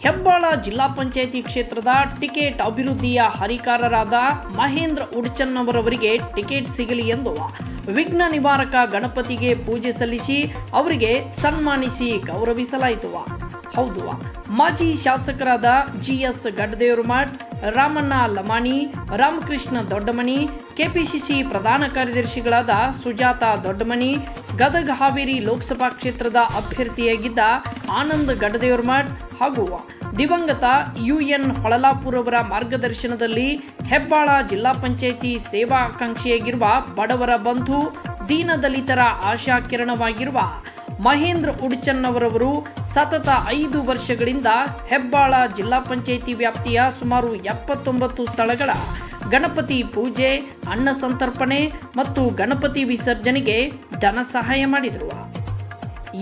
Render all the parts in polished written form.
ಹೆಬ್ಬಾಳ ಜಿಲ್ಲಾ ಪಂಚಾಯಿತಿ ಕ್ಷೇತ್ರದ ಟಿಕೆಟ್ ಅಭಿವೃದ್ಧಿಯ ಹರಿಕಾರರಾದ ಮಹೇಂದ್ರ ಉಡ್ಚನ್ನವರವರಿಗೆ ಟಿಕೆಟ್ ಸಿಗಲಿ ಎಂದು ವಿಘ್ನ ನಿವಾರಕ ಗಣಪತಿಗೆ ಪೂಜೆ ಸಲ್ಲಿಸಿ ಅವರಿಗೆ ಸನ್ಮಾನಿಸಿ ಗೌರವಿಸಲಾಯಿತು. ಹೌದು, ಮಾಜಿ ಶಾಸಕರಾದ ಜಿಎಸ್ ಗಡ್ಡದೇವರಮಠ್, ರಾಮಣ್ಣ ಲಮಾಣಿ, ರಾಮಕೃಷ್ಣ ದೊಡ್ಡಮನಿ, ಕೆಪಿಸಿಸಿ ಪ್ರಧಾನ ಕಾರ್ಯದರ್ಶಿಗಳಾದ ಸುಜಾತ ದೊಡ್ಡಮನಿ, ಗದಗ ಹಾವೇರಿ ಲೋಕಸಭಾ ಕ್ಷೇತ್ರದ ಅಭ್ಯರ್ಥಿಯಾಗಿದ್ದ ಆನಂದ್ ಗಡ್ಡದೇವರಮಠ್ ಹಾಗೂ ದಿವಂಗತ ಯುಎನ್ ಹೊಳಲಾಪುರ್ ಅವರ ಮಾರ್ಗದರ್ಶನದಲ್ಲಿ ಹೆಬ್ಬಾಳ ಜಿಲ್ಲಾ ಪಂಚಾಯಿತಿ ಸೇವಾ ಆಕಾಂಕ್ಷಿಯಾಗಿರುವ ಬಡವರ ಬಂಧು, ದೀನದಲಿತರ ಆಶಾ ಕಿರಣವಾಗಿರುವ ಮಹೇಂದ್ರ ಉಡ್ಚನ್ನವರವರು ಸತತ 5 ವರ್ಷಗಳಿಂದ ಹೆಬ್ಬಾಳ ಜಿಲ್ಲಾ ಪಂಚಾಯಿತಿ ವ್ಯಾಪ್ತಿಯ ಸುಮಾರು 79 ಸ್ಥಳಗಳ ಗಣಪತಿ ಪೂಜೆ, ಅನ್ನ ಸಂತರ್ಪಣೆ ಮತ್ತು ಗಣಪತಿ ವಿಸರ್ಜನೆಗೆ ಧನ ಸಹಾಯ ಮಾಡಿದರು.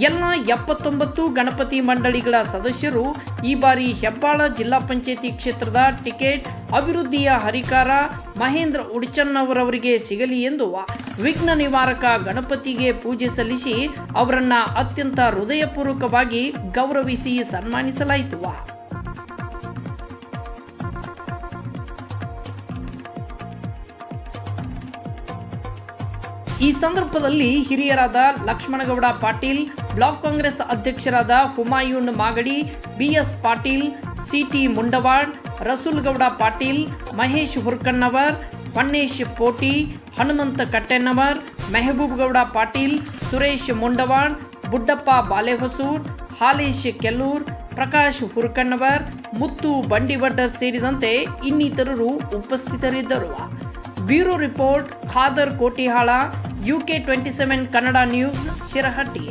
ಎಲ್ಲ 79 ಗಣಪತಿ ಮಂಡಳಿಗಳ ಸದಸ್ಯರು ಈ ಬಾರಿ ಹೆಬ್ಬಾಳ ಜಿಲ್ಲಾ ಪಂಚಾಯಿತಿ ಕ್ಷೇತ್ರದ ಟಿಕೆಟ್ ಅಭಿವೃದ್ಧಿಯ ಹರಿಕಾರ ಮಹೇಂದ್ರ ಉಡ್ಚನ್ನವರವರಿಗೆ ಸಿಗಲಿ ಎಂದು ವಿಘ್ನ ನಿವಾರಕ ಗಣಪತಿಗೆ ಪೂಜೆ ಸಲ್ಲಿಸಿ ಅವರನ್ನ ಅತ್ಯಂತ ಹೃದಯಪೂರ್ವಕವಾಗಿ ಗೌರವಿಸಿ ಸನ್ಮಾನಿಸಲಾಯಿತು. ಈ ಸಂದರ್ಭದಲ್ಲಿ ಹಿರಿಯರಾದ ಲಕ್ಷ್ಮಣಗೌಡ ಪಾಟೀಲ್, ಬ್ಲಾಕ್ ಕಾಂಗ್ರೆಸ್ ಅಧ್ಯಕ್ಷರಾದ ಹುಮಾಯೂನ್ ಮಾಗಡಿ, ಬಿಎಸ್ ಪಾಟೀಲ್, ಸಿಟಿ ಮುಂಡವಾಡ್, ರಸೂಲ್ಗೌಡ ಪಾಟೀಲ್, ಮಹೇಶ್ ಹುರ್ಕಣ್ಣವರ್, ಹೊನ್ನೇಶ್ ಪೋಟಿ, ಹನುಮಂತ ಕಟ್ಟೆನ್ನವರ್, ಮೆಹಬೂಬ್ ಗೌಡ ಪಾಟೀಲ್, ಸುರೇಶ್ ಮುಂಡವಾಡ್, ಬುಡ್ಡಪ್ಪ ಬಾಲೆಹೊಸೂರ್, ಹಾಲೇಶ್ ಕೆಲ್ಲೂರ್, ಪ್ರಕಾಶ್ ಹುರ್ಕಣ್ಣವರ್, ಮುತ್ತು ಬಂಡಿವಡ್ಡ ಸೇರಿದಂತೆ ಇನ್ನಿತರರು ಉಪಸ್ಥಿತರಿದ್ದರು. Bureau report Khadar Kotihal, UK 27 Kannada news, Shirahatti.